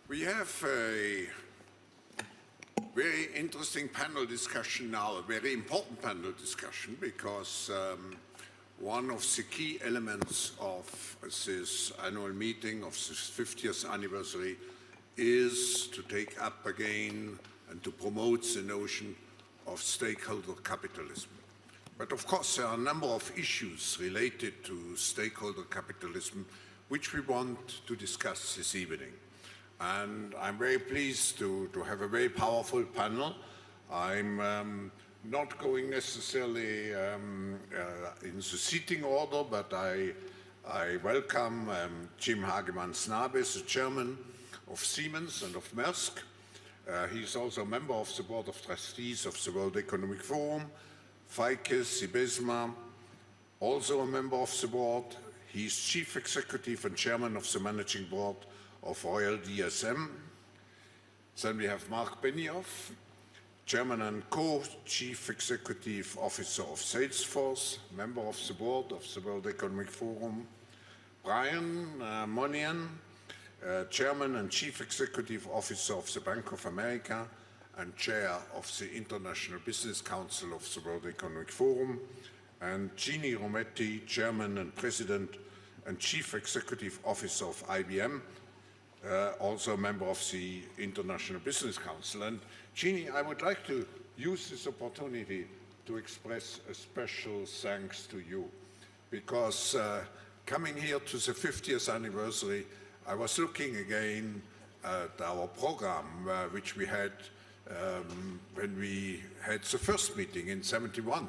We have a very interesting panel discussion now, a very important panel discussion, because one of the key elements of this annual meeting of this 50th anniversary is to take up again and to promote the notion of stakeholder capitalism. But of course, there are a number of issues related to stakeholder capitalism which we want to discuss this evening. And I'm very pleased to have a very powerful panel. I'm not going necessarily in the seating order, but I welcome Jim Hagemann-Snabe, the chairman of Siemens and of Maersk. He's also a member of the Board of Trustees of the World Economic Forum. Feike Sijbesma, also a member of the board. He's chief executive and chairman of the managing board of Royal DSM. Then we have Mark Benioff, chairman and co-chief executive officer of Salesforce, member of the board of the World Economic Forum. Brian Moynihan, chairman and chief executive officer of the Bank of America and chair of the International Business Council of the World Economic Forum. And Ginny Rometty, chairman and president and chief executive officer of IBM, also a member of the International Business Council. And Ginny, I would like to use this opportunity to express a special thanks to you, because coming here to the 50th anniversary, I was looking again at our program, which we had when we had the first meeting in '71.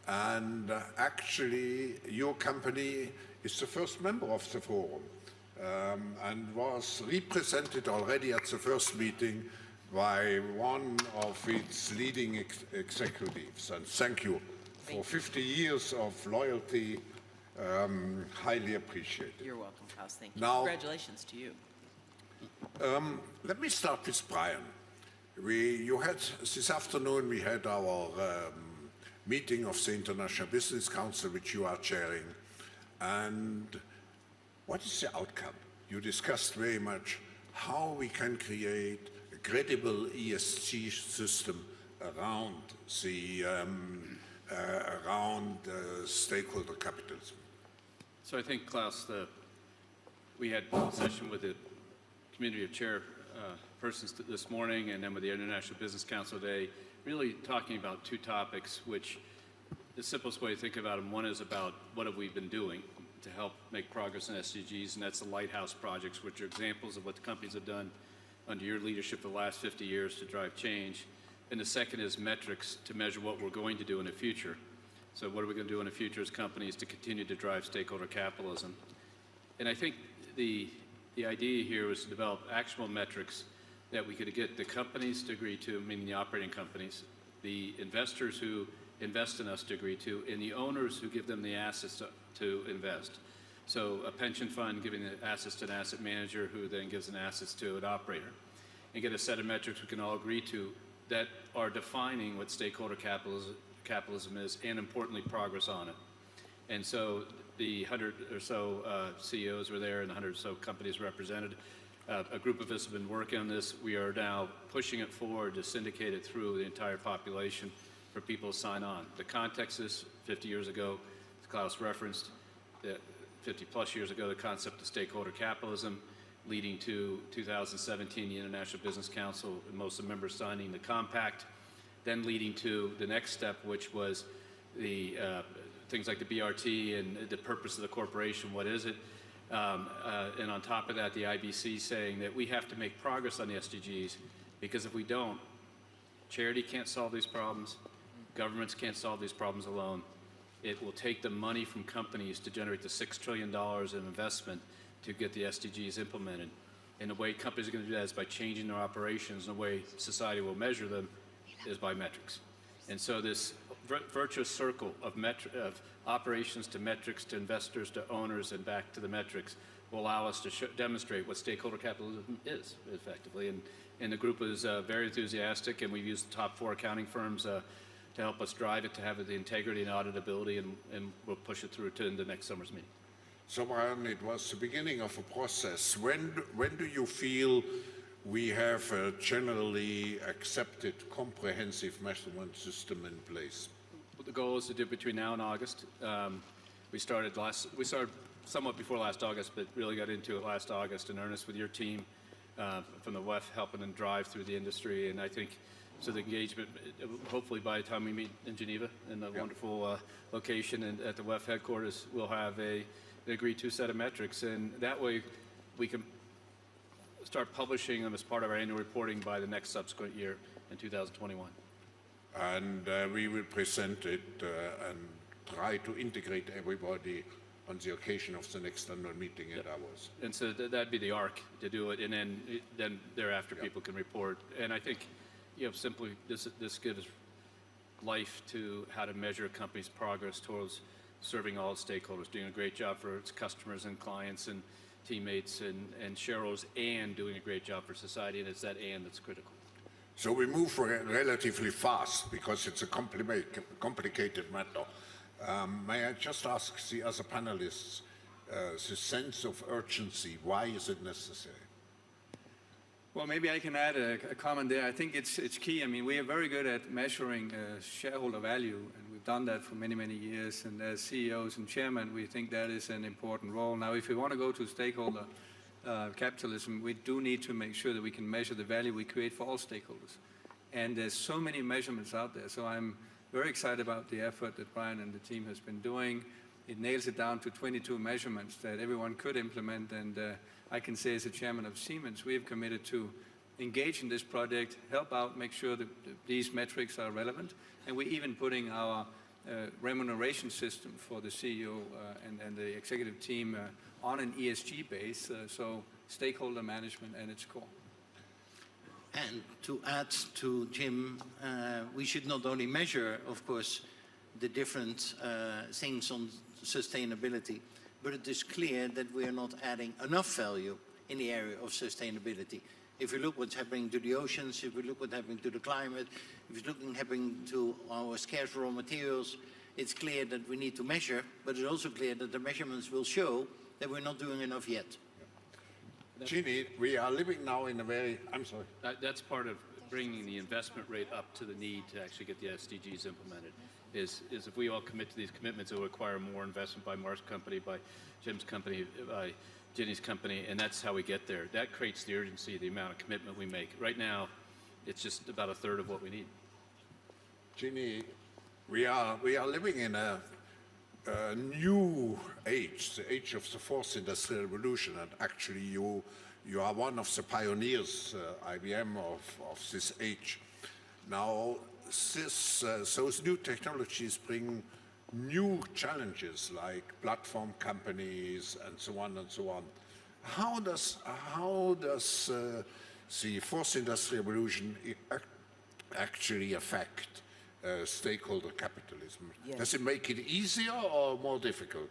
And actually, your company is the first member of the forum and was represented already at the first meeting by one of its leading executives. And thank you for 50 years of loyalty, highly appreciated. You're welcome, Klaus. Thank you. Now, congratulations to you. Let me start with Brian. This afternoon we had our meeting of the International Business Council, which you are chairing. And what is the outcome? You discussed very much how we can create a credible ESG system around stakeholder capitalism. So I think, Klaus, we had a session with the community of chairpersons this morning, and then with the International Business Council today, really talking about two topics, which the simplest way to think about them, one is about what have we been doing to help make progress in SDGs, and that's the Lighthouse projects, which are examples of what the companies have done under your leadership for the last 50 years to drive change. And the second is metrics to measure what we're going to do in the future. So what are we going to do in the future as companies to continue to drive stakeholder capitalism? And I think the idea here was to develop actionable metrics that we could get the companies to agree to, meaning the operating companies, the investors who invest in us to agree to, and the owners who give them the assets to invest. So a pension fund giving the assets to an asset manager who then gives an assets to an operator. And get a set of metrics we can all agree to that are defining what stakeholder capitalism is, and importantly, progress on it. And so the 100 or so CEOs were there and the 100 or so companies represented. A group of us have been working on this. We are now pushing it forward to syndicate it through the entire population for people to sign on. The context is 50 years ago, as Klaus referenced, 50 plus years ago, the concept of stakeholder capitalism, leading to 2017, the International Business Council, and most of the members signing the compact, then leading to the next step, which was the things like the BRT and the purpose of the corporation, what is it? And on top of that, the IBC saying that we have to make progress on the SDGs, because if we don't, charity can't solve these problems, governments can't solve these problems alone. It will take the money from companies to generate the $6 trillion in investment to get the SDGs implemented. And the way companies are going to do that is by changing their operations, and the way society will measure them is by metrics. And so this virtuous circle of operations to metrics to investors to owners and back to the metrics will allow us to demonstrate what stakeholder capitalism is effectively. And the group is very enthusiastic, and we've used the top 4 accounting firms to help us drive it to have the integrity and auditability, and we'll push it through to the next summer's meeting. So Brian, it was the beginning of a process. When do you feel we have a generally accepted comprehensive measurement system in place. The goal is to do it between now and August. We started somewhat before last August, but really got into it last August in earnest with your team from the WEF, helping them drive through the industry. And I think, so the engagement, hopefully by the time we meet in Geneva, in the wonderful location and at the WEF headquarters, we'll have an agreed to set of metrics. And that way we can start publishing them as part of our annual reporting by the next subsequent year in 2021. And we will present it and try to integrate everybody on the occasion of the next annual meeting at Davos. And so that'd be the arc to do it, and then thereafter people can report. And I think, simply this gives life to how to measure a company's progress towards serving all stakeholders, doing a great job for its customers and clients and teammates and shareholders, and doing a great job for society, and it's that and that's critical. So we move relatively fast because it's a complicated matter. May I just ask the other panelists, the sense of urgency, why is it necessary? Well, maybe I can add a comment there. I think it's key. I mean, we are very good at measuring shareholder value, and we've done that for many, many years. And as CEOs and chairmen, we think that is an important role. Now, if we want to go to stakeholder capitalism, we do need to make sure that we can measure the value we create for all stakeholders. And there's so many measurements out there. So I'm very excited about the effort that Brian and the team has been doing. It nails it down to 22 measurements that everyone could implement. And I can say as a chairman of Siemens, we have committed to engage in this project, help out, make sure that these metrics are relevant. And we're even putting our remuneration system for the CEO and the executive team on an ESG base, so stakeholder management at its core. And to add to Jim, we should not only measure, of course, the different things on sustainability, but it is clear that we are not adding enough value in the area of sustainability. If you look what's happening to the oceans, if you look what's happening to the climate, if you look what's happening to our scarce raw materials, it's clear that we need to measure, but it's also clear that the measurements will show that we're not doing enough yet. Jeannie, we are living now in a very, I'm sorry. That's part of bringing the investment rate up to the need to actually get the SDGs implemented. Is if we all commit to these commitments, it will require more investment by Mark's company, by Jim's company, by Ginny's company, and that's how we get there. That creates the urgency, the amount of commitment we make. Right now, it's just about a third of what we need. Jeannie, we are living in a new age, the age of the fourth industrial revolution, and actually you are one of the pioneers, IBM, of this age. Now, those new technologies bring new challenges like platform companies and so on and so on. How does the fourth industrial revolution actually affect stakeholder capitalism? Yes. Does it make it easier or more difficult?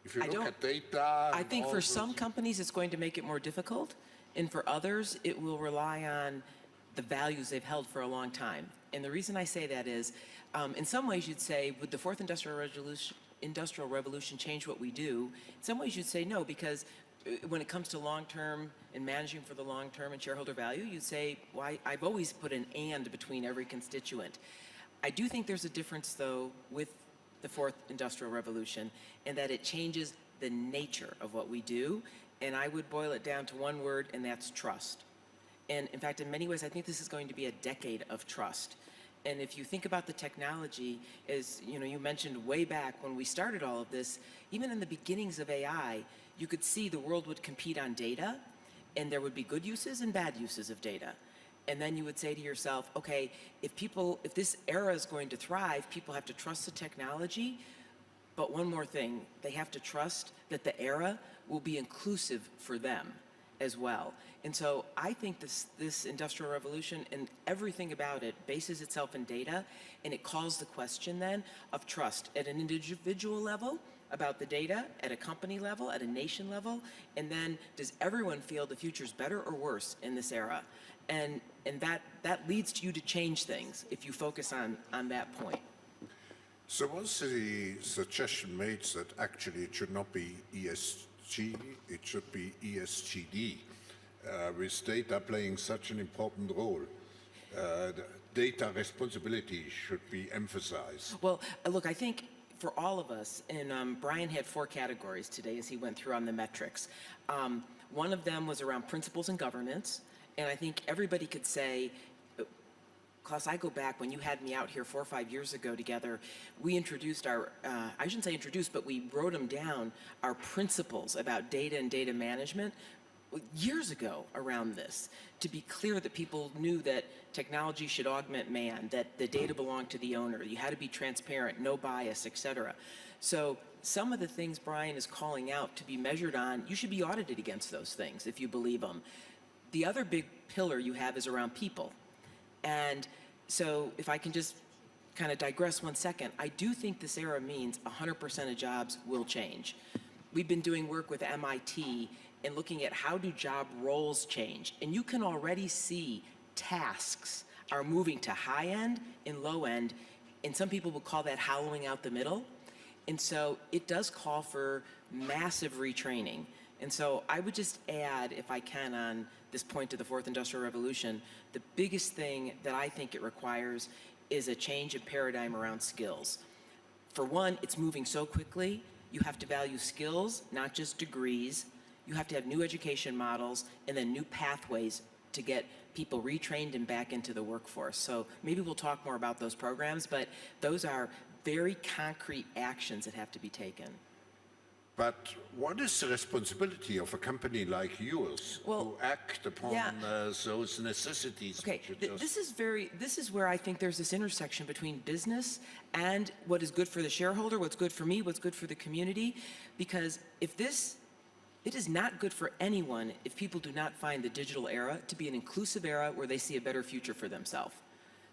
If you look at data... I think for some companies it's going to make it more difficult, and for others it will rely on the values they've held for a long time. And the reason I say that is, in some ways you'd say, would the fourth industrial revolution change what we do? In some ways you'd say no, because when it comes to long-term and managing for the long-term and shareholder value, you'd say, well, I've always put an and between every constituent. I do think there's a difference, though, with the fourth industrial revolution, in that it changes the nature of what we do, and I would boil it down to one word, and that's trust. And in fact, in many ways, I think this is going to be a decade of trust. And if you think about the technology, as you mentioned way back when we started all of this, even in the beginnings of AI, you could see the world would compete on data, and there would be good uses and bad uses of data. And then you would say to yourself, okay, if this era is going to thrive, people have to trust the technology. But one more thing, they have to trust that the era will be inclusive for them as well. And so I think this industrial revolution and everything about it bases itself in data, and it calls the question then of trust at an individual level about the data, at a company level, at a nation level, and then does everyone feel the future's better or worse in this era? And that leads you to change things if you focus on that point. So was the suggestion made that actually it should not be ESG, it should be ESGD? with data playing such an important role. The data responsibility should be emphasized. Well, look, I think for all of us, and Brian had 4 categories today as he went through on the metrics. One of them was around principles and governance, and I think everybody could say, Klaus, I go back when you had me out here 4 or 5 years ago together, we introduced our, I shouldn't say introduced, but we wrote them down, our principles about data and data management years ago around this, to be clear that people knew that technology should augment man, that the data belonged to the owner, you had to be transparent, no bias, et cetera. So some of the things Brian is calling out to be measured on, you should be audited against those things if you believe them. The other big pillar you have is around people. And so if I can just kind of digress 1 second, I do think this era means 100% of jobs will change. We've been doing work with MIT and looking at how do job roles change. And you can already see tasks are moving to high end and low end, and some people will call that hollowing out the middle. And so it does call for massive retraining. And so I would just add, if I can, on this point to the 4th Industrial Revolution, the biggest thing that I think it requires is a change in paradigm around skills. For one, it's moving so quickly, you have to value skills, not just degrees. You have to have new education models and then new pathways to get people retrained and back into the workforce. So maybe we'll talk more about those programs, but those are very concrete actions that have to be taken. But what is the responsibility of a company like yours Well, to act upon yeah. those necessities? Okay, which you just- this is where I think there's this intersection between business and what is good for the shareholder, what's good for me, what's good for the community, because it is not good for anyone if people do not find the digital era to be an inclusive era where they see a better future for themselves.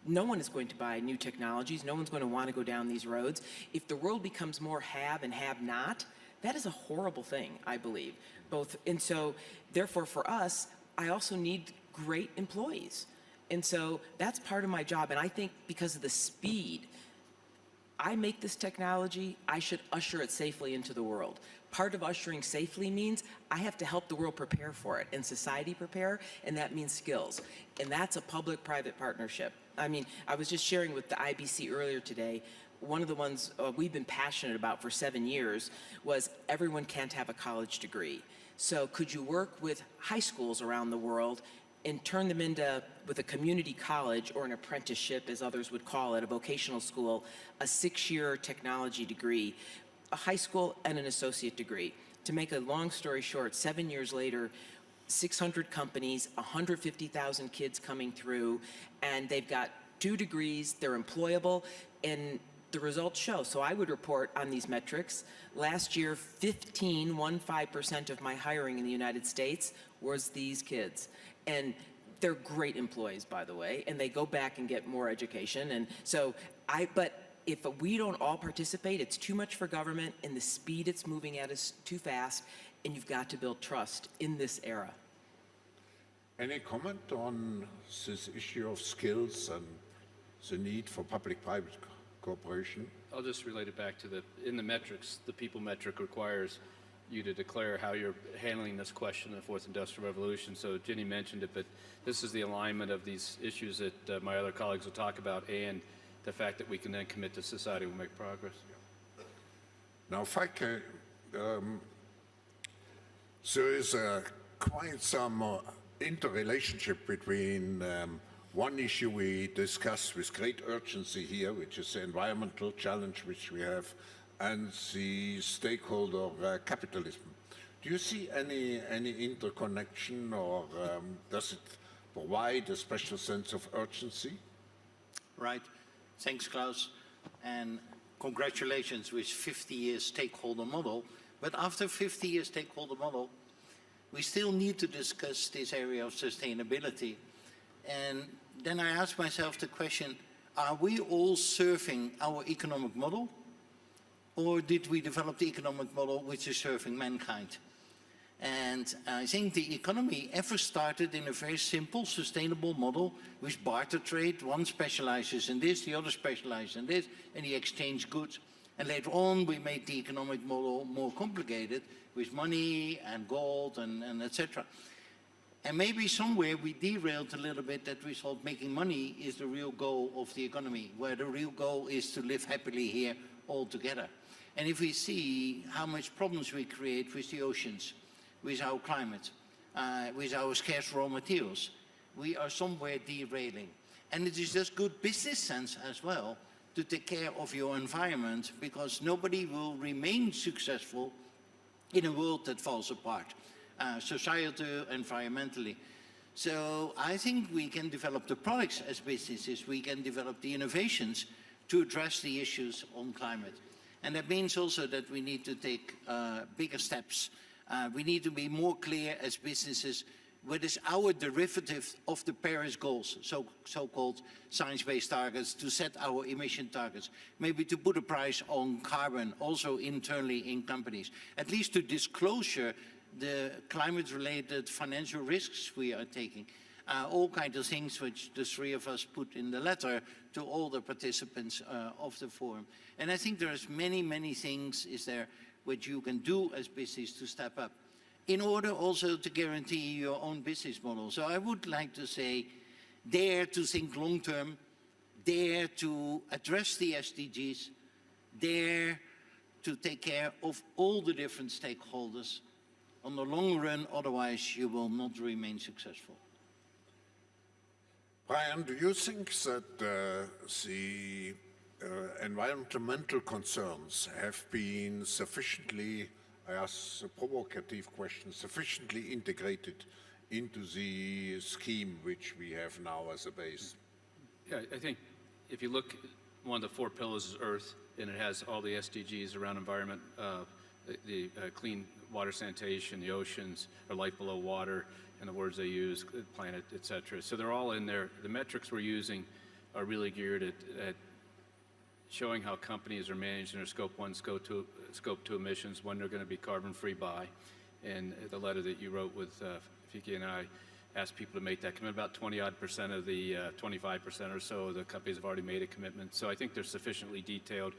No one is going to buy new technologies. No one's going to want to go down these roads. If the world becomes more have and have not, that is a horrible thing, I believe. And so, therefore, for us, I also need great employees. And so that's part of my job. And I think because of the speed, I make this technology, I should usher it safely into the world. Part of ushering safely means I have to help the world prepare for it and society prepare, and that means skills. And that's a public-private partnership. I mean, I was just sharing with the IBC earlier today, one of the ones we've been passionate about for 7 years was everyone can't have a college degree. So could you work with high schools around the world and turn them into, with a community college or an apprenticeship, as others would call it, a vocational school, a 6-year technology degree, a high school and an associate degree. To make a long story short, 7 years later, 600 companies, 150,000 kids coming through, and they've got 2 degrees, they're employable, and the results show. So I would report on these metrics. Last year, 15% of my hiring in the United States was these kids. And they're great employees, by the way, and they go back and get more education. And so but if we don't all participate, it's too much for government, and the speed it's moving at is too fast, and you've got to build trust in this era. Any comment on this issue of skills and the need for public-private cooperation? I'll just relate it back to in the metrics, the people metric requires you to declare how you're handling this question in the 4th Industrial Revolution. So Ginny mentioned it, but this is the alignment of these issues that my other colleagues will talk about, and the fact that we can then commit to society will make progress. Now, if I can, there is quite some interrelationship between one issue we discuss with great urgency here, which is the environmental challenge which we have, and the stakeholder capitalism. Do you see any interconnection, or does it provide a special sense of urgency? Right. Thanks, Klaus. And congratulations with 50 years stakeholder model. But after 50 years stakeholder model, we still need to discuss this area of sustainability. And then I ask myself the question, are we all serving our economic model? Or did we develop the economic model which is serving mankind? And I think the economy ever started in a very simple, sustainable model with barter trade. One specializes in this, the other specializes in this, and they exchange goods. And later on, we made the economic model more complicated with money and gold and etc. And maybe somewhere we derailed a little bit that we thought making money is the real goal of the economy, where the real goal is to live happily here all together. And if we see how much problems we create with the oceans, with our climate, with our scarce raw materials, we are somewhere derailing. And it is just good business sense as well to take care of your environment, because nobody will remain successful in a world that falls apart, societally, environmentally. So I think we can develop the products as businesses, we can develop the innovations to address the issues on climate. And that means also that we need to take bigger steps. We need to be more clear as businesses what is our derivative of the Paris goals, so-called science-based targets, to set our emission targets, maybe to put a price on carbon also internally in companies, at least to disclosure the climate-related financial risks we are taking. All kinds of things which the three of us put in the letter to all the participants of the forum. And I think there's many, many things is there which you can do as business to step up, in order also to guarantee your own business model. So I would like to say, dare to think long-term, dare to address the SDGs, dare to take care of all the different stakeholders. On the long run, otherwise you will not remain successful. Brian, do you think that the environmental concerns have been sufficiently, I ask a provocative question, sufficiently integrated into the scheme which we have now as a base? Yeah, I think if you look, one of the 4 pillars is Earth, and it has all the SDGs around environment, the clean water sanitation, the oceans, or life below water, and the words they use, planet, et cetera. So they're all in there. The metrics we're using are really geared at showing how companies are managing their Scope 1, Scope 2 emissions, when they're going to be carbon-free by. And the letter that you wrote with Fiki and I asked people to make that commitment. About 20-odd% of the 25% or so of the companies have already made a commitment. So I think they're sufficiently detailed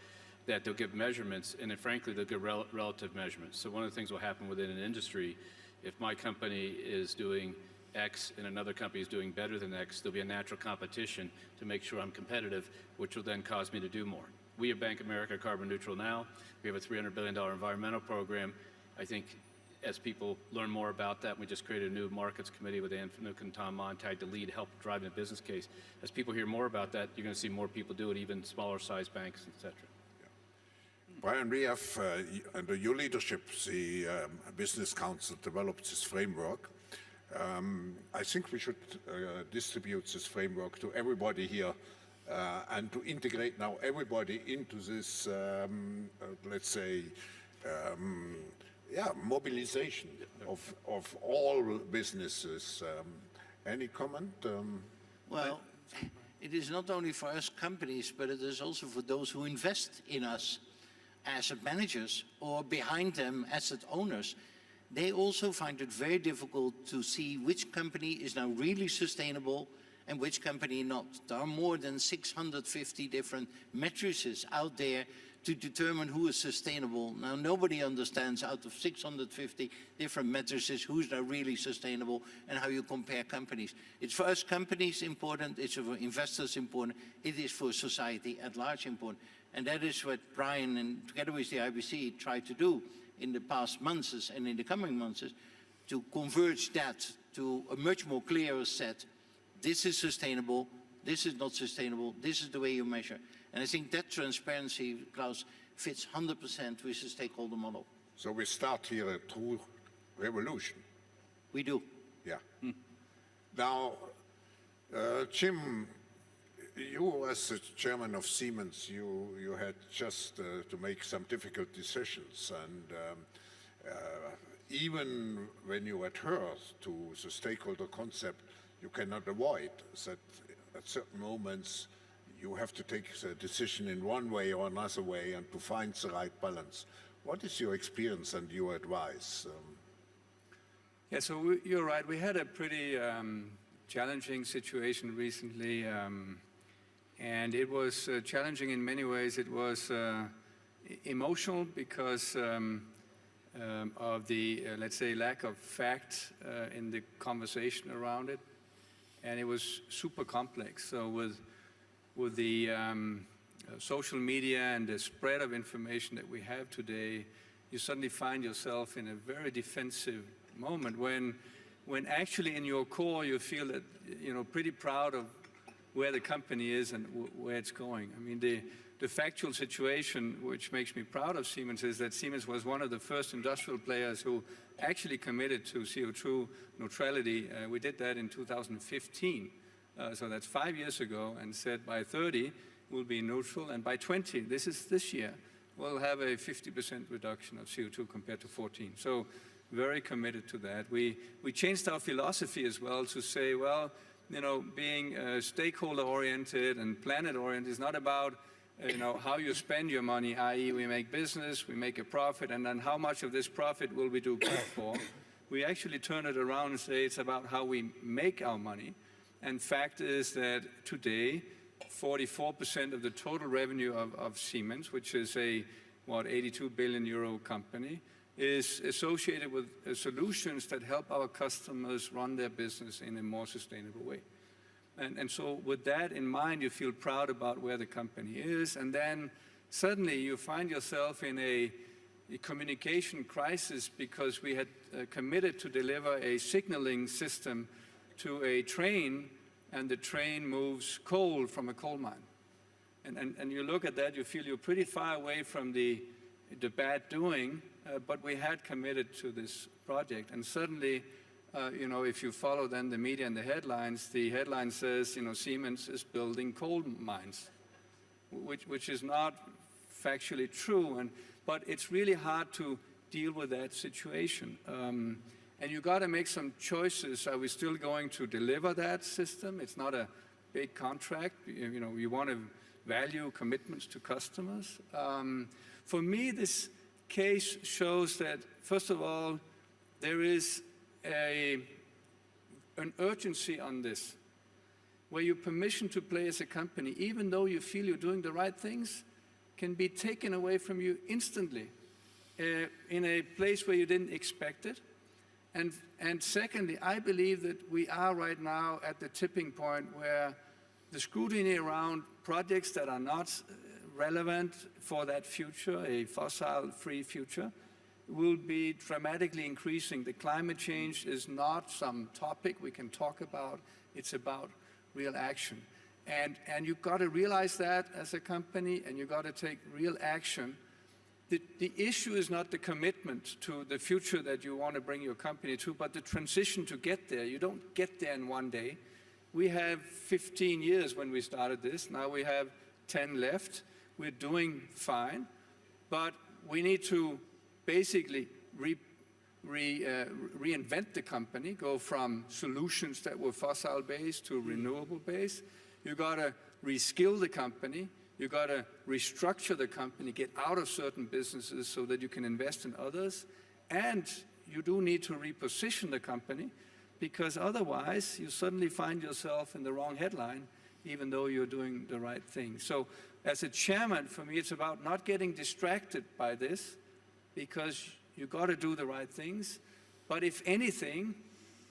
that they'll give measurements, and then frankly, they'll give relative measurements. So one of the things will happen within an industry, if my company is doing X and another company is doing better than X, there'll be a natural competition to make sure I'm competitive, which will then cause me to do more. We at Bank of America are carbon neutral now. We have a $300 billion environmental program. I think as people learn more about that, we just created a new markets committee with Ann Finucane and Tom Montag to lead, help driving the business case. As people hear more about that, you're going to see more people do it, even smaller sized banks, et cetera. Brian, we have, under your leadership, the Business Council developed this framework. I think we should distribute this framework to everybody here and to integrate now everybody into this, let's say, mobilization of all businesses. Any comment? Well, it is not only for us companies, but it is also for those who invest in us, asset managers, or behind them, asset owners. They also find it very difficult to see which company is now really sustainable and which company not. There are more than 650 different matrices out there to determine who is sustainable. Now, nobody understands out of 650 different matrices who's now really sustainable and how you compare companies. It's for us companies important, it's for investors important, it is for society at large important. And that is what Brian, and together with the IBC, tried to do in the past months and in the coming months, to converge that to a much more clearer set. This is sustainable, this is not sustainable, this is the way you measure. And I think that transparency, Klaus, fits 100% with the stakeholder model. So we start here a true revolution. We do. Yeah. Now, Jim, you as the chairman of Siemens, you had just to make some difficult decisions, and even when you adhere to the stakeholder concept, you cannot avoid that at certain moments you have to take the decision in one way or another way and to find the right balance. What is your experience and your advice? Yeah, so you're right. We had a pretty challenging situation recently, and it was challenging in many ways. It was emotional because of the, let's say, lack of fact in the conversation around it. And it was super complex. So with the social media and the spread of information that we have today, you suddenly find yourself in a very defensive moment when actually in your core you feel that, pretty proud of where the company is and where it's going. I mean, the factual situation, which makes me proud of Siemens, is that Siemens was one of the first industrial players who actually committed to CO2 neutrality. We did that in 2015, so that's 5 years ago, and said by 30 we'll be neutral, and by 20, this year, we'll have a 50% reduction of CO2 compared to 14. So very committed to that. We changed our philosophy as well to say, well, being stakeholder-oriented and planet-oriented is not about how you spend your money, i.e. we make business, we make a profit, and then how much of this profit will we do good for? We actually turn it around and say it's about how we make our money. And fact is that today, 44% of the total revenue of Siemens, which is a, 82 billion euro company, is associated with solutions that help our customers run their business in a more sustainable way. And so with that in mind, you feel proud about where the company is, and then suddenly you find yourself in a communication crisis because we had committed to deliver a signaling system to a train, and the train moves coal from a coal mine. And you look at that, you feel you're pretty far away from the bad doing, but we had committed to this project. And suddenly, if you follow then the media and the headline says, Siemens is building coal mines, which is not factually true, but it's really hard to deal with that situation. And you got to make some choices. Are we still going to deliver that system? It's not a big contract. You want to value commitments to customers. For me, this case shows that, first of all, there is an urgency on this, where your permission to play as a company, even though you feel you're doing the right things, can be taken away from you instantly in a place where you didn't expect it. And secondly, I believe that we are right now at the tipping point where the scrutiny around projects that are not relevant for that future, a fossil-free future, will be dramatically increasing. The climate change is not some topic we can talk about. It's about real action. And you've got to realize that as a company, and you've got to take real action. The issue is not the commitment to the future that you want to bring your company to, but the transition to get there. You don't get there in one day. We have 15 years when we started this. Now we have 10 left. We're doing fine, but we need to basically reinvent the company, go from solutions that were fossil-based to renewable-based. You got to reskill the company. You got to restructure the company, get out of certain businesses so that you can invest in others. And you do need to reposition the company, because otherwise you suddenly find yourself in the wrong headline, even though you're doing the right thing. So as a chairman, for me, it's about not getting distracted by this, because you got to do the right things. But if anything,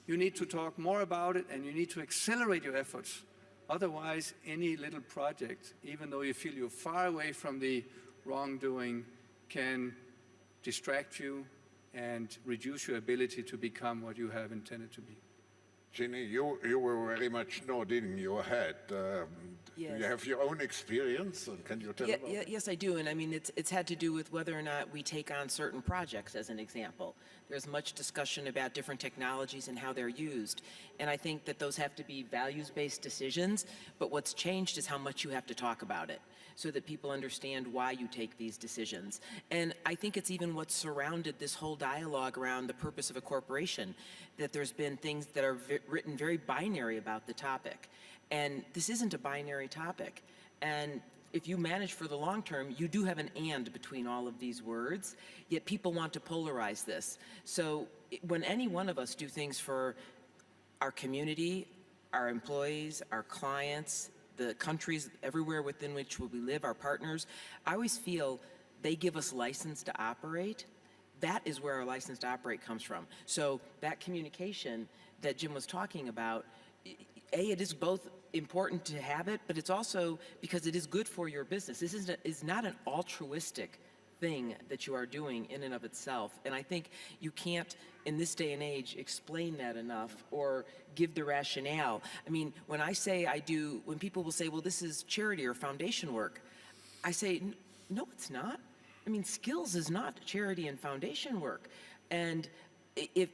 you need to talk more about it, and you need to accelerate your efforts. Otherwise, any little project, even though you feel you're far away from the wrongdoing, can distract you and reduce your ability to become what you have intended to be. Ginny, you were very much nodding your head. Yes. Do you have your own experience? And can you tell about it? Yes, I do. And I mean, it's had to do with whether or not we take on certain projects, as an example. There's much discussion about different technologies and how they're used. And I think that those have to be values-based decisions, but what's changed is how much you have to talk about it, so that people understand why you take these decisions. And I think it's even what's surrounded this whole dialogue around the purpose of a corporation, that there's been things that are written very binary about the topic. And this isn't a binary topic. And if you manage for the long term, you do have an and between all of these words, yet people want to polarize this. So when any one of us do things for our community, our employees, our clients, the countries everywhere within which we live, our partners, I always feel they give us license to operate, that is where our license to operate comes from. So that communication that Jim was talking about, it is both important to have it, but it's also because it is good for your business. This is not an altruistic thing that you are doing in and of itself. And I think you can't, in this day and age, explain that enough or give the rationale. I mean, when when people will say, well, this is charity or foundation work, I say, no, it's not. I mean, skills is not charity and foundation work. And if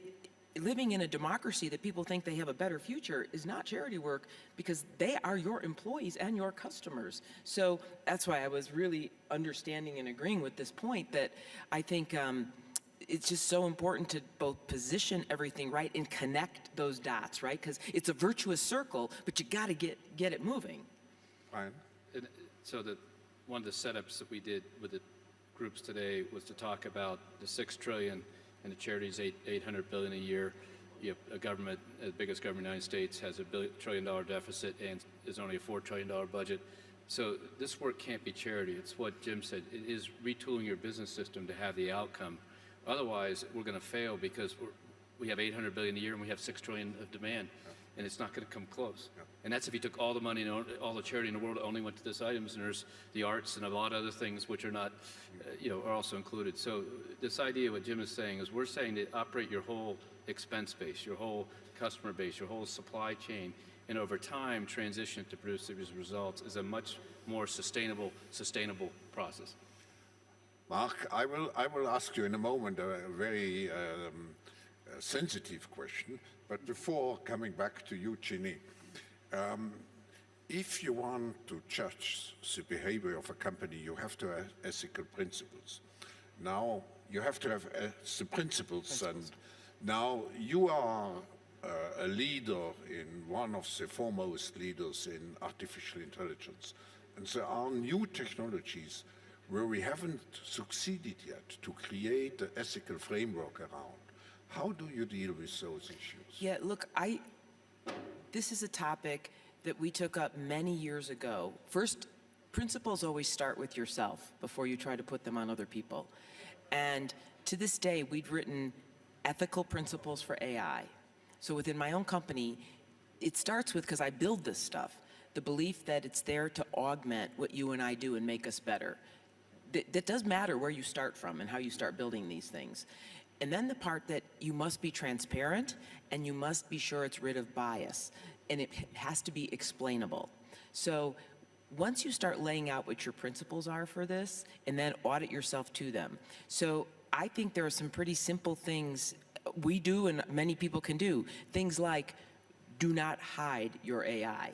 living in a democracy that people think they have a better future is not charity work, because they are your employees and your customers. So that's why I was really understanding and agreeing with this point, that I think it's just so important to both position everything right and connect those dots, right? Because it's a virtuous circle, but you got to get it moving. Brian? So one of the setups that we did with the groups today was to talk about the $6 trillion and the charities $800 billion a year. You have a government, the biggest government in the United States, has a $1 trillion deficit and is only a $4 trillion budget. So this work can't be charity. It's what Jim said. It is retooling your business system to have the outcome. Otherwise, we're going to fail, because we have $800 billion a year and we have $6 trillion of demand, and it's not going to come close. Yeah. And that's if you took all the money and all the charity in the world only went to this items, and there's the arts and a lot of other things which are not, are also included. So this idea, what Jim is saying, is we're saying to operate your whole expense base, your whole customer base, your whole supply chain, and over time transition to produce these results is a much more sustainable process. Mark, I will ask you in a moment a very sensitive question, but before coming back to you, Ginny, if you want to judge the behavior of a company, you have to have ethical principles. Now, you have to have the principles, and now you are a leader, one of the foremost leaders in artificial intelligence, and there are new technologies where we haven't succeeded yet to create an ethical framework around. How do you deal with those issues? Yeah, look, this is a topic that we took up many years ago. First, principles always start with yourself before you try to put them on other people. And to this day, we've written ethical principles for AI. So within my own company, it starts with, because I build this stuff, the belief that it's there to augment what you and I do and make us better. That does matter where you start from and how you start building these things. And then the part that you must be transparent and you must be sure it's rid of bias, and it has to be explainable. So once you start laying out what your principles are for this, and then audit yourself to them. So I think there are some pretty simple things we do and many people can do. Things like, do not hide your AI.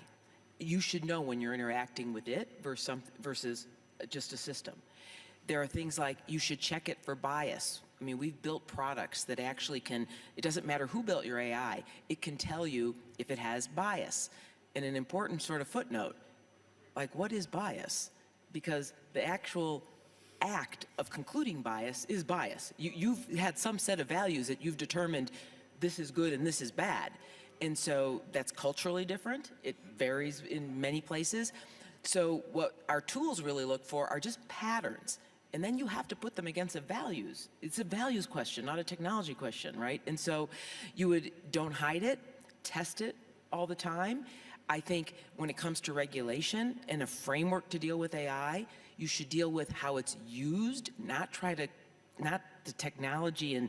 You should know when you're interacting with it versus just a system. There are things like, you should check it for bias. I mean, we've built products that actually it doesn't matter who built your AI, it can tell you if it has bias. And an important sort of footnote, like, what is bias? Because the actual act of concluding bias is bias. You've had some set of values that you've determined this is good and this is bad. And so that's culturally different. It varies in many places. So what our tools really look for are just patterns. And then you have to put them against the values. It's a values question, not a technology question, right? And so don't hide it, test it all the time. I think when it comes to regulation and a framework to deal with AI, you should deal with how it's used, not the technology and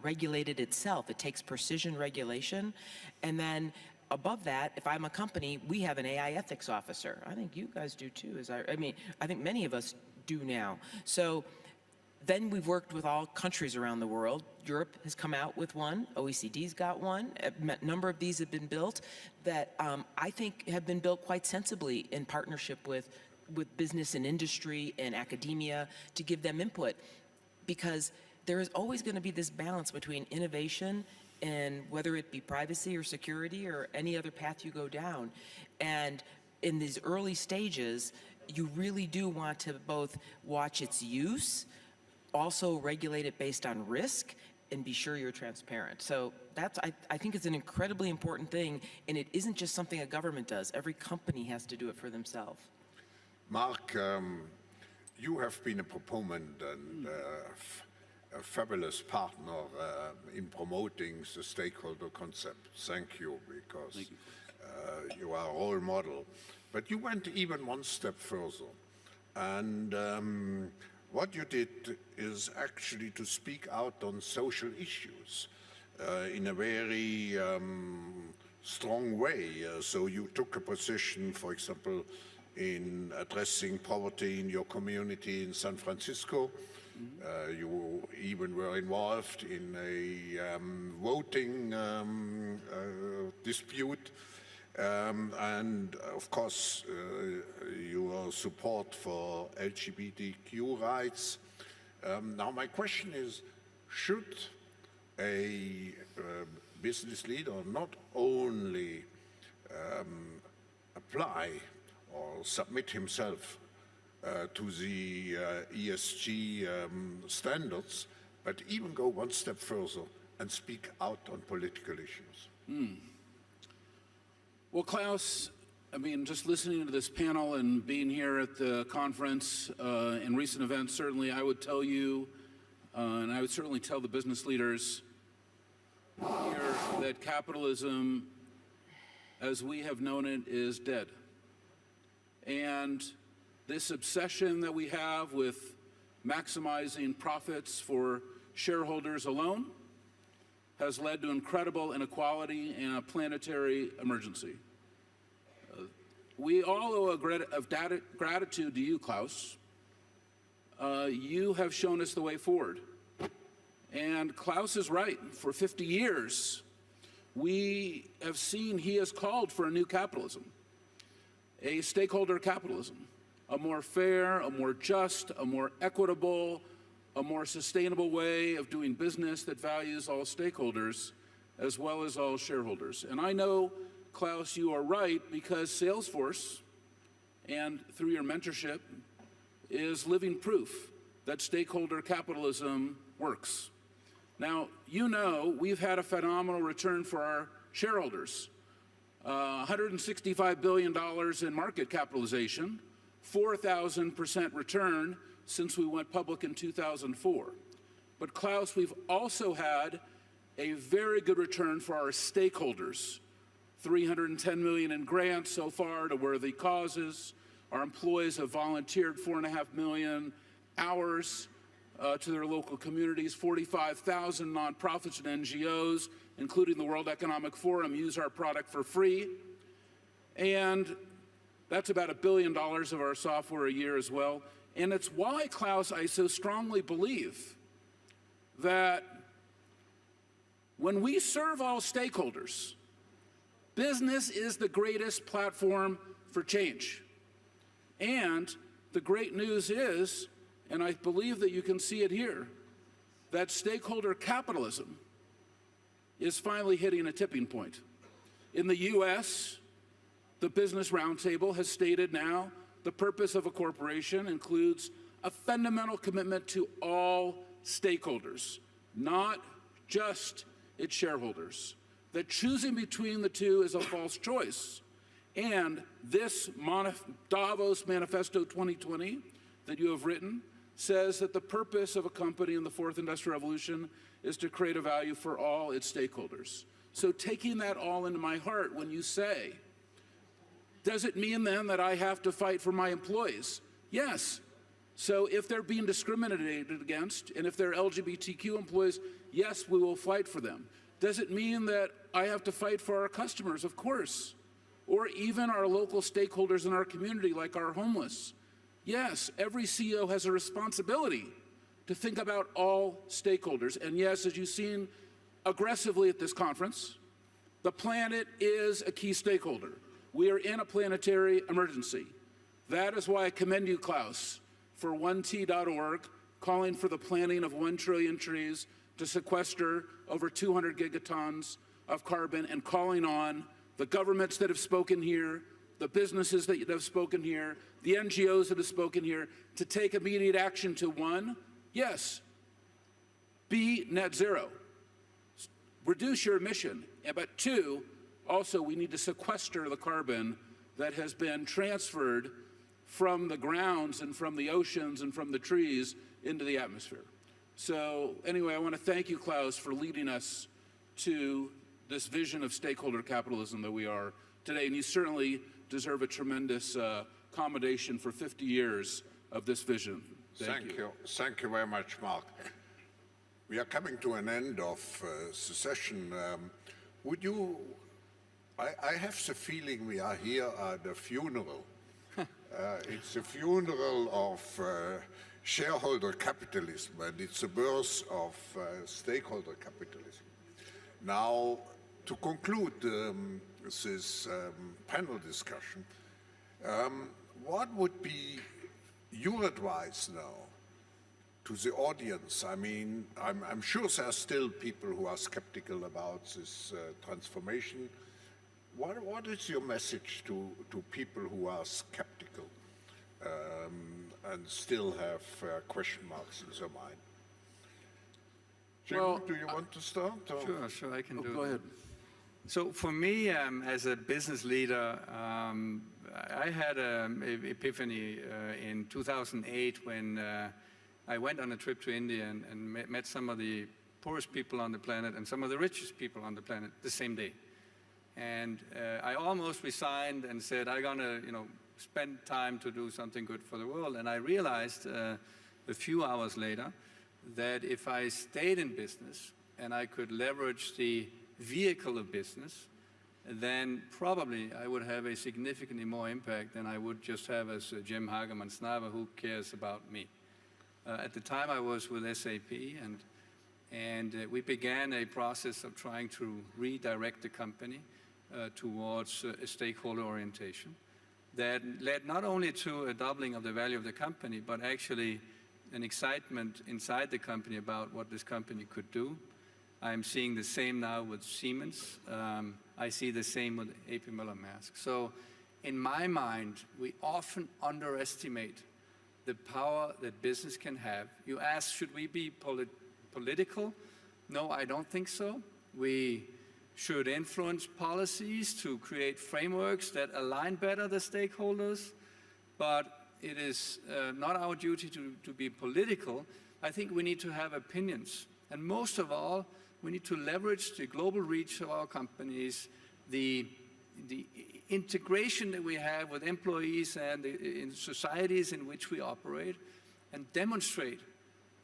regulate it itself. It takes precision regulation. And then above that, if I'm a company, we have an AI ethics officer. I think you guys do too. I think many of us do now. So then we've worked with all countries around the world. Europe has come out with one. OECD's got one. A number of these have been built that I think have been built quite sensibly in partnership with business and industry and academia to give them input, because there is always going to be this balance between innovation and whether it be privacy or security or any other path you go down. And in these early stages, you really do want to both watch its use, also regulate it based on risk, and be sure you're transparent. So I think it's an incredibly important thing, and it isn't just something a government does. Every company has to do it for themselves. Mark, you have been a proponent and a fabulous partner in promoting the stakeholder concept. Thank you, because you are a role model. But you went even one step further. And what you did is actually to speak out on social issues in a very strong way. So you took a position, for example, in addressing poverty in your community in San Francisco. You even were involved in a voting dispute. And of course, your support for LGBTQ rights. Now my question is, should a business leader not only apply or submit himself to the ESG standards, but even go one step further and speak out on political issues? Well, Klaus, I mean, just listening to this panel and being here at the conference in recent events, certainly I would tell you, and I would certainly tell the business leaders here, that capitalism, as we have known it, is dead. And this obsession that we have with maximizing profits for shareholders alone has led to incredible inequality and a planetary emergency. We all owe a gratitude to you, Klaus. You have shown us the way forward. And Klaus is right. For 50 years, we have seen he has called for a new capitalism, a stakeholder capitalism, a more fair, a more just, a more equitable, a more sustainable way of doing business that values all stakeholders as well as all shareholders. And I know, Klaus, you are right, because Salesforce, and through your mentorship, is living proof that stakeholder capitalism works. Now, you know we've had a phenomenal return for our shareholders. $165 billion in market capitalization, 4,000% return since we went public in 2004. But Klaus, we've also had a very good return for our stakeholders. 310 million in grants so far to worthy causes. Our employees have volunteered 4.5 million hours to their local communities. 45,000 nonprofits and NGOs, including the World Economic Forum, use our product for free. And that's about $1 billion of our software a year as well. And it's why, Klaus, I so strongly believe that when we serve all stakeholders, business is the greatest platform for change. And the great news is, and I believe that you can see it here, that stakeholder capitalism is finally hitting a tipping point. In the US, the Business Roundtable has stated now the purpose of a corporation includes a fundamental commitment to all stakeholders, not just its shareholders. That choosing between the two is a false choice. And this Davos Manifesto 2020 that you have written says that the purpose of a company in the fourth industrial revolution is to create a value for all its stakeholders. So taking that all into my heart, when you say, does it mean then that I have to fight for my employees? Yes. So if they're being discriminated against, and if they're LGBTQ employees, yes, we will fight for them. Does it mean that I have to fight for our customers? Of course. Or even our local stakeholders in our community, like our homeless. Yes, every CEO has a responsibility to think about all stakeholders. And yes, as you've seen aggressively at this conference, the planet is a key stakeholder. We are in a planetary emergency. That is why I commend you, Klaus, for 1T.org, calling for the planting of 1 trillion trees to sequester over 200 gigatons of carbon, and calling on the governments that have spoken here, the businesses that have spoken here, the NGOs that have spoken here, to take immediate action to, one, yes, be net zero, reduce your emission, but two, also we need to sequester the carbon that has been transferred from the grounds and from the oceans and from the trees into the atmosphere. So anyway, I want to thank you, Klaus, for leading us to this vision of stakeholder capitalism that we are today. And you certainly deserve a tremendous commendation for 50 years of this vision. Thank you. Thank you very much, Mark. We are coming to an end of the session. Would you, I have the feeling we are here at a funeral. It's a funeral of shareholder capitalism, and it's a birth of stakeholder capitalism. Now, to conclude this panel discussion, what would be your advice now to the audience? I mean, I'm sure there are still people who are skeptical about this transformation. What is your message to people who are skeptical and still have question marks in their mind? Jim, Well, do you want to start? Or? Sure, I can do it. Go ahead. So for me, as a business leader, I had an epiphany in 2008 when I went on a trip to India and met some of the poorest people on the planet and some of the richest people on the planet the same day. And I almost resigned and said, I'm gonna, spend time to do something good for the world. And I realized a few hours later that if I stayed in business and I could leverage the vehicle of business, then probably I would have a significantly more impact than I would just have as Jim Hagemann Snabe, who cares about me. At the time I was with SAP, and we began a process of trying to redirect the company towards a stakeholder orientation that led not only to a doubling of the value of the company, but actually an excitement inside the company about what this company could do. I'm seeing the same now with Siemens. I see the same with A.P. Møller-Mærsk. So in my mind, we often underestimate the power that business can have. You ask, should we be political? No, I don't think so. We should influence policies to create frameworks that align better the stakeholders, but it is not our duty to be political. I think we need to have opinions. And most of all, we need to leverage the global reach of our companies, the integration that we have with employees and in societies in which we operate, and demonstrate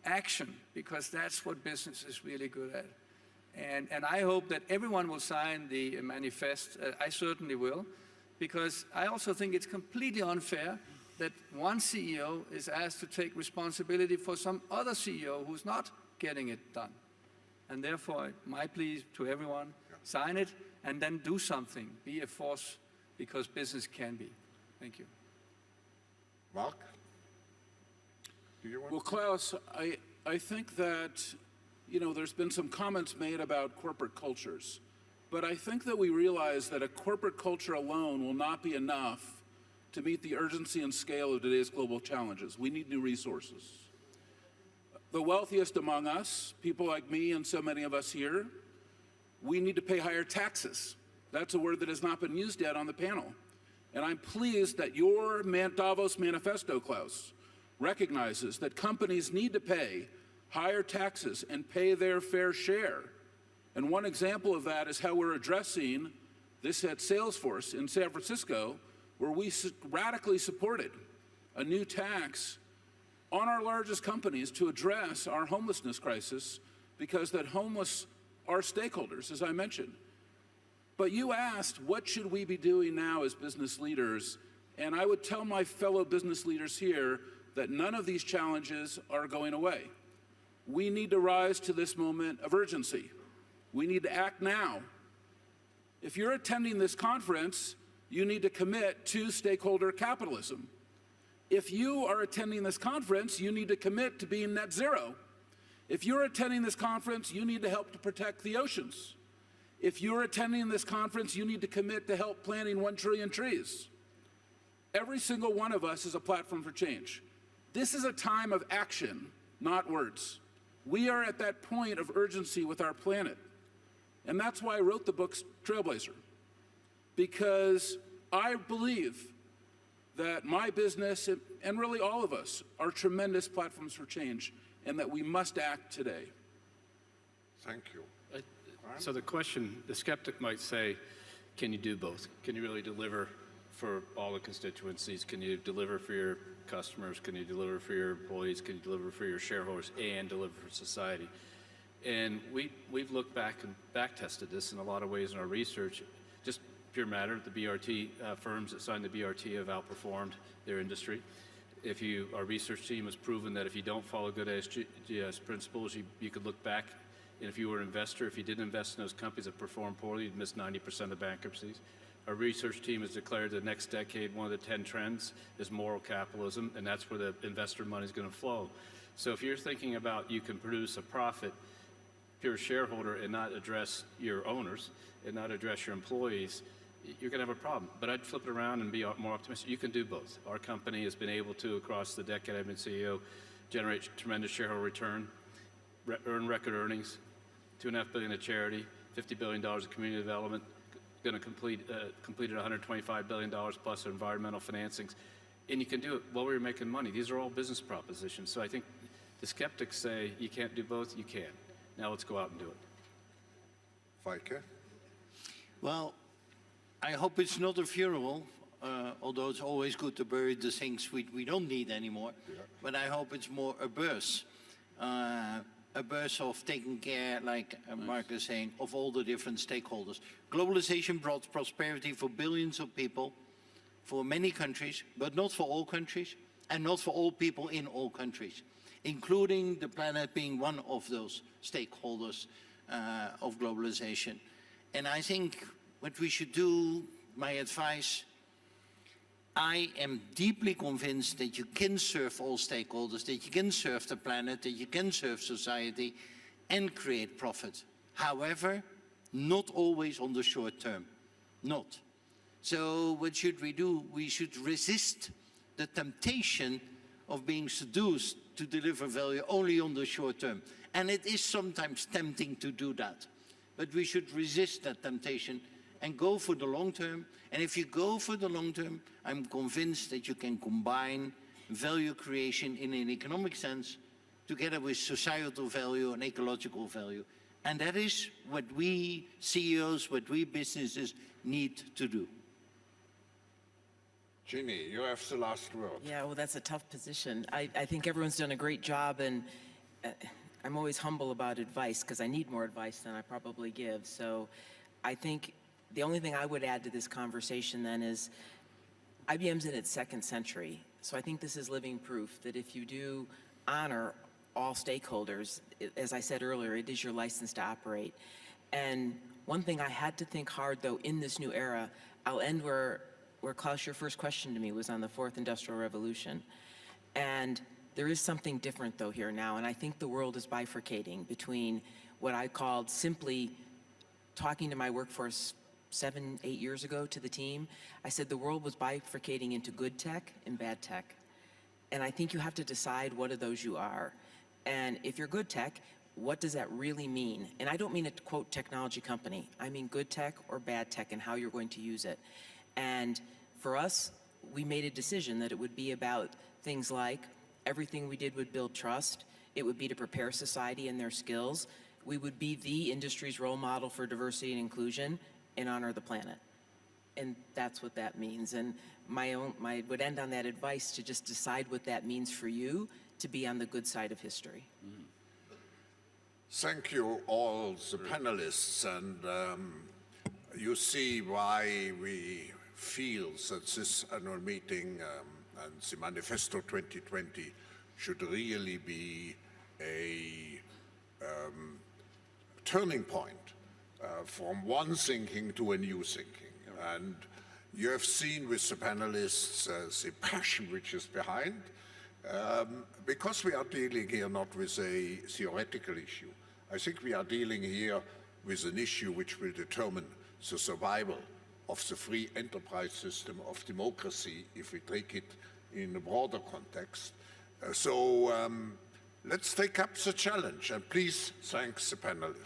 action, because that's what business is really good at. And I hope that everyone will sign the manifest. I certainly will, because I also think it's completely unfair that one CEO is asked to take responsibility for some other CEO who's not getting it done. And therefore, my plea to everyone, sign it and then do something. Be a force, because business can be. Thank you. Mark? Do you want Well, Klaus, I think that, there's been some comments made about corporate cultures, but I think that we realize that a corporate culture alone will not be enough to meet the urgency and scale of today's global challenges. We need new resources. The wealthiest among us, people like me and so many of us here, we need to pay higher taxes. That's a word that has not been used yet on the panel. And I'm pleased that your Davos Manifesto, Klaus, recognizes that companies need to pay higher taxes and pay their fair share. And one example of that is how we're addressing this at Salesforce in San Francisco, where we radically supported a new tax on our largest companies to address our homelessness crisis, because that homeless are stakeholders, as I mentioned. But you asked, what should we be doing now as business leaders? And I would tell my fellow business leaders here that none of these challenges are going away. We need to rise to this moment of urgency. We need to act now. If you're attending this conference, you need to commit to stakeholder capitalism. If you are attending this conference, you need to commit to being net zero. If you're attending this conference, you need to help to protect the oceans. If you're attending this conference, you need to commit to help planting 1 trillion trees. Every single one of us is a platform for change. This is a time of action, not words. We are at that point of urgency with our planet. And that's why I wrote the book Trailblazer, because I believe that my business, and really all of us, are tremendous platforms for change. and that we must act today. Thank you. So the question, the skeptic might say, can you do both? Can you really deliver for all the constituencies? Can you deliver for your customers? Can you deliver for your employees? Can you deliver for your shareholders and deliver for society? And we've looked back and back-tested this in a lot of ways in our research. Just pure matter, the BRT firms that signed the BRT have outperformed their industry. Our research team has proven that if you don't follow good ESG principles, you could look back, and if you were an investor, if you didn't invest in those companies that performed poorly, you'd miss 90% of bankruptcies. Our research team has declared the next decade, one of the 10 trends is moral capitalism, and that's where the investor money is going to flow. So if you're thinking about you can produce a profit, pure shareholder, and not address your owners, and not address your employees, you're going to have a problem. But I'd flip it around and be more optimistic. You can do both. Our company has been able to, across the decade I've been CEO, generate tremendous shareholder return, earn record earnings, $2.5 billion of charity, $50 billion of community development, going to completed $125 billion plus of environmental financings. And you can do it while we're making money. These are all business propositions. So I think the skeptics say you can't do both. You can. Now let's go out and do it. Feike? Well, I hope it's not a funeral, although it's always good to bury the things we don't need anymore. But I hope it's more a burst of taking care, like Mark is saying, of all the different stakeholders. Globalization brought prosperity for billions of people, for many countries, but not for all countries, and not for all people in all countries, including the planet being one of those stakeholders of globalization. And I think what we should do, my advice, I am deeply convinced that you can serve all stakeholders, that you can serve the planet, that you can serve society and create profit. However, not always on the short term, not. So what should we do? We should resist the temptation of being seduced to deliver value only on the short term. And it is sometimes tempting to do that. But we should resist that temptation and go for the long term. And if you go for the long term, I'm convinced that you can combine value creation in an economic sense together with societal value and ecological value. And that is what we CEOs, what we businesses need to do. Ginny, you have the last word. Yeah, well, that's a tough position. I think everyone's done a great job, and I'm always humble about advice because I need more advice than I probably give. So I think the only thing I would add to this conversation then is IBM's in its second century. So I think this is living proof that if you do honor all stakeholders, as I said earlier, it is your license to operate. And one thing I had to think hard, though, in this new era, I'll end where Klaus, your first question to me was on the fourth industrial revolution. And there is something different, though, here now. And I think the world is bifurcating between what I called simply talking to my workforce 7, 8 years ago to the team. I said the world was bifurcating into good tech and bad tech. And I think you have to decide what of those you are. And if you're good tech, what does that really mean? And I don't mean a, quote, technology company. I mean good tech or bad tech and how you're going to use it. And for us, we made a decision that it would be about things like everything we did would build trust. It would be to prepare society and their skills. We would be the industry's role model for diversity and inclusion and honor the planet. And that's what that means. And I would end on that advice to just decide what that means for you to be on the good side of history. Thank you all the panelists, and you see why we feel that this annual meeting and the Manifesto 2020 should really be a turning point from one thinking to a new thinking. And you have seen with the panelists the passion which is behind, because we are dealing here not with a theoretical issue. I think we are dealing here with an issue which will determine the survival of the free enterprise system of democracy if we take it in a broader context. So let's take up the challenge, and please thank the panelists.